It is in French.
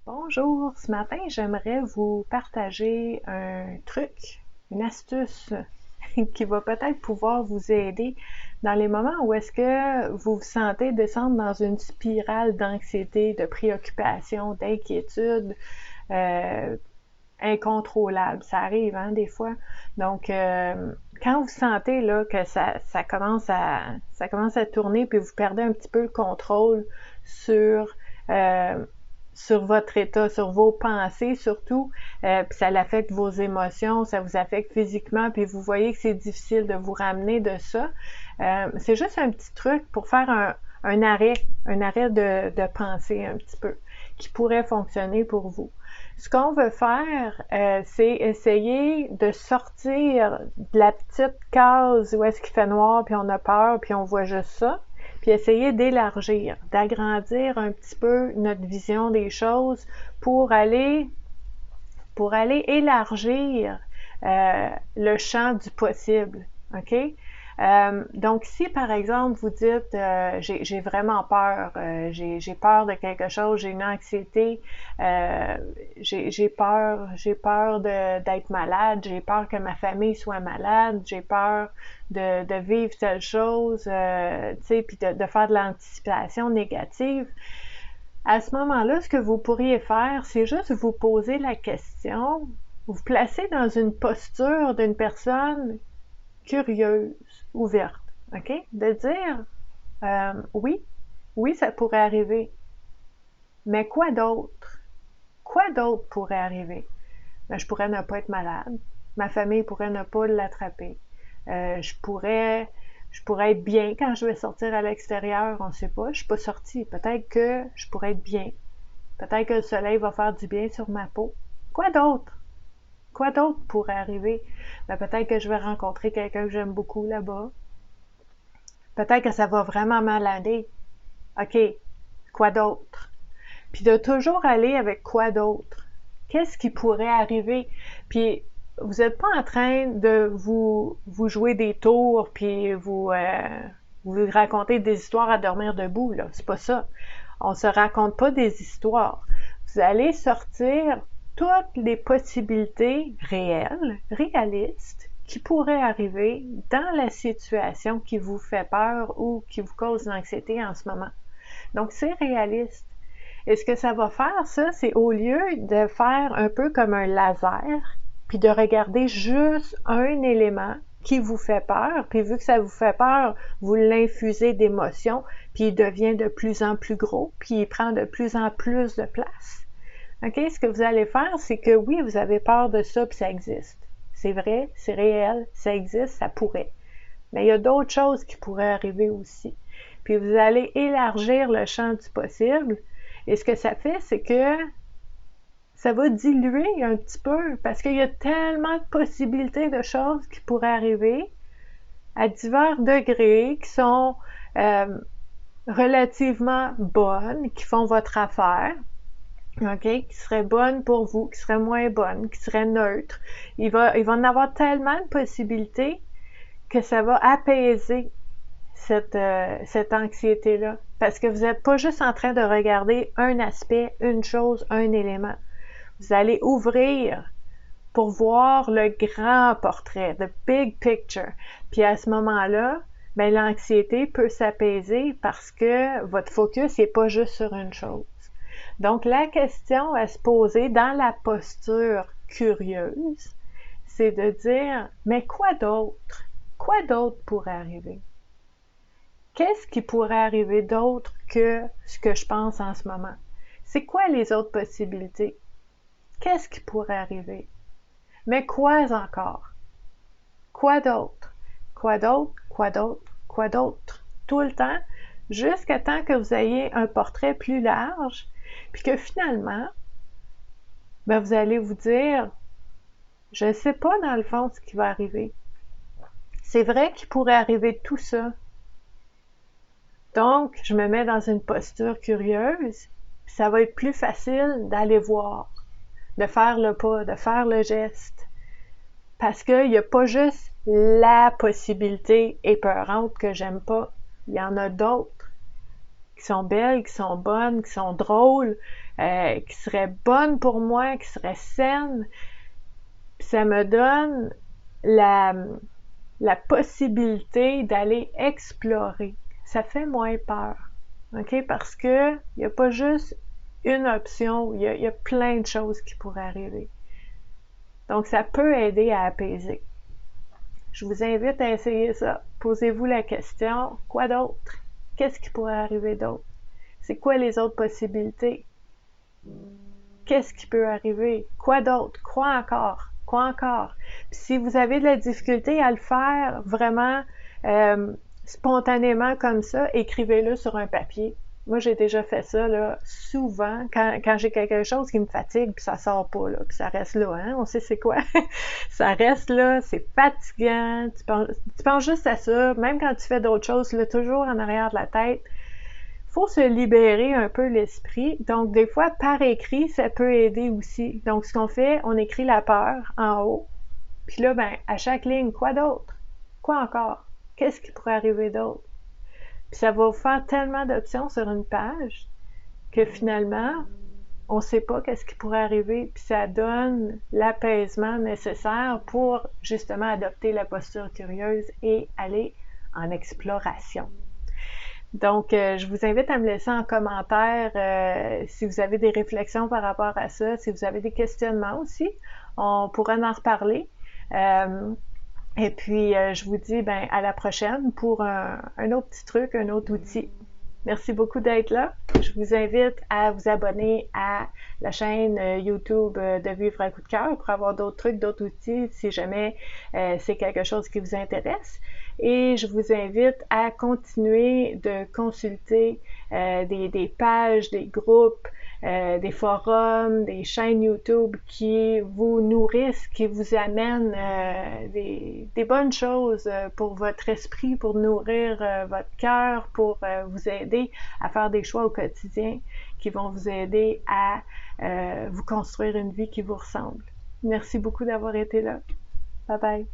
Bonjour, ce matin, j'aimerais vous partager un truc, une astuce qui va peut-être pouvoir vous aider dans les moments où est-ce que vous vous sentez descendre dans une spirale d'anxiété, de préoccupation, d'inquiétude incontrôlable. Ça arrive, hein, des fois. Donc, quand vous sentez là que ça commence à tourner, puis vous perdez un petit peu le contrôle sur euh, sur votre état, sur vos pensées surtout, puis ça affecte vos émotions, ça vous affecte physiquement, puis vous voyez que c'est difficile de vous ramener de ça. C'est juste un petit truc pour faire un arrêt de pensée un petit peu, qui pourrait fonctionner pour vous. Ce qu'on veut faire, c'est essayer de sortir de la petite case où est-ce qu'il fait noir, puis on a peur, puis on voit juste ça, puis essayer d'élargir, d'agrandir un petit peu notre vision des choses pour aller élargir le champ du possible. OK? Donc, si par exemple vous dites j'ai vraiment peur, j'ai peur de quelque chose, j'ai une anxiété, j'ai peur d'être malade, j'ai peur que ma famille soit malade, j'ai peur de vivre telle chose, tu sais, puis de faire de l'anticipation négative. À ce moment-là, ce que vous pourriez faire, c'est juste vous poser la question, vous placer dans une posture d'une personne curieuse, ouverte, OK? De dire, oui, oui, ça pourrait arriver, mais quoi d'autre? Quoi d'autre pourrait arriver? Ben, je pourrais ne pas être malade, ma famille pourrait ne pas l'attraper, je pourrais être bien quand je vais sortir à l'extérieur, on ne sait pas, je ne suis pas sortie, peut-être que je pourrais être bien, peut-être que le soleil va faire du bien sur ma peau. Quoi d'autre? Quoi d'autre pourrait arriver? Ben, peut-être que je vais rencontrer quelqu'un que j'aime beaucoup là-bas. Peut-être que ça va vraiment mal aller. OK, quoi d'autre? Puis de toujours aller avec quoi d'autre? Qu'est-ce qui pourrait arriver? Puis vous n'êtes pas en train de vous jouer des tours, puis vous raconter des histoires à dormir debout, là. C'est pas ça. On se raconte pas des histoires. Vous allez sortir toutes les possibilités réelles, réalistes, qui pourraient arriver dans la situation qui vous fait peur ou qui vous cause l'anxiété en ce moment. Donc, c'est réaliste. Et ce que ça va faire, ça, c'est au lieu de faire un peu comme un laser, puis de regarder juste un élément qui vous fait peur, puis vu que ça vous fait peur, vous l'infusez d'émotions, puis il devient de plus en plus gros, puis il prend de plus en plus de place. OK? Ce que vous allez faire, c'est que oui, vous avez peur de ça, puis ça existe. C'est vrai, c'est réel, ça existe, ça pourrait. Mais il y a d'autres choses qui pourraient arriver aussi. Puis vous allez élargir le champ du possible. Et ce que ça fait, c'est que ça va diluer un petit peu parce qu'il y a tellement de possibilités de choses qui pourraient arriver à divers degrés qui sont relativement bonnes, qui font votre affaire, OK, qui seraient bonnes pour vous, qui seraient moins bonnes, qui seraient neutres. Il va en avoir tellement de possibilités que ça va apaiser cette anxiété-là. Parce que vous n'êtes pas juste en train de regarder un aspect, une chose, un élément. Vous allez ouvrir pour voir le grand portrait, the big picture. Puis à ce moment-là, ben, l'anxiété peut s'apaiser parce que votre focus n'est pas juste sur une chose. Donc, la question à se poser dans la posture curieuse, c'est de dire, mais quoi d'autre? Quoi d'autre pourrait arriver? Qu'est-ce qui pourrait arriver d'autre que ce que je pense en ce moment? C'est quoi les autres possibilités? Qu'est-ce qui pourrait arriver? Mais quoi encore? Quoi d'autre? Quoi d'autre? Quoi d'autre? Quoi d'autre? Tout le temps, jusqu'à temps que vous ayez un portrait plus large, puis que finalement, ben vous allez vous dire, je ne sais pas dans le fond ce qui va arriver. C'est vrai qu'il pourrait arriver tout ça. Donc, je me mets dans une posture curieuse, puis ça va être plus facile d'aller voir, de faire le pas, de faire le geste. Parce qu'il n'y a pas juste la possibilité épeurante que j'aime pas. Il y en a d'autres sont belles, qui sont bonnes, qui sont drôles, qui seraient bonnes pour moi, qui seraient saines. Puis ça me donne la possibilité d'aller explorer. Ça fait moins peur, ok? Parce que il n'y a pas juste une option, il y a plein de choses qui pourraient arriver. Donc, ça peut aider à apaiser. Je vous invite à essayer ça. Posez-vous la question, quoi d'autre? Qu'est-ce qui pourrait arriver d'autre? C'est quoi les autres possibilités? Qu'est-ce qui peut arriver? Quoi d'autre? Quoi encore? Quoi encore? Puis si vous avez de la difficulté à le faire vraiment spontanément comme ça, écrivez-le sur un papier. Moi, j'ai déjà fait ça là, souvent quand j'ai quelque chose qui me fatigue, puis ça sort pas, là, puis ça reste là, hein? On sait c'est quoi. Ça reste là, c'est fatigant, tu penses juste à ça, même quand tu fais d'autres choses, là, toujours en arrière de la tête. Faut se libérer un peu l'esprit. Donc, des fois, par écrit, ça peut aider aussi. Donc, ce qu'on fait, on écrit la peur en haut. Puis là, ben, à chaque ligne, quoi d'autre? Quoi encore? Qu'est-ce qui pourrait arriver d'autre? Puis ça va vous faire tellement d'options sur une page que finalement, on ne sait pas qu'est-ce qui pourrait arriver. Puis ça donne l'apaisement nécessaire pour justement adopter la posture curieuse et aller en exploration. Donc, je vous invite à me laisser en commentaire si vous avez des réflexions par rapport à ça, si vous avez des questionnements aussi. On pourra en reparler. Et puis, je vous dis à la prochaine pour un autre petit truc, un autre outil. Merci beaucoup d'être là. Je vous invite à vous abonner à la chaîne YouTube de Vivre à coup de cœur pour avoir d'autres trucs, d'autres outils si jamais c'est quelque chose qui vous intéresse. Et je vous invite à continuer de consulter des pages, des groupes, des forums, des chaînes YouTube qui vous nourrissent, qui vous amènent des bonnes choses pour votre esprit, pour nourrir votre cœur, pour vous aider à faire des choix au quotidien qui vont vous aider à vous construire une vie qui vous ressemble. Merci beaucoup d'avoir été là. Bye bye.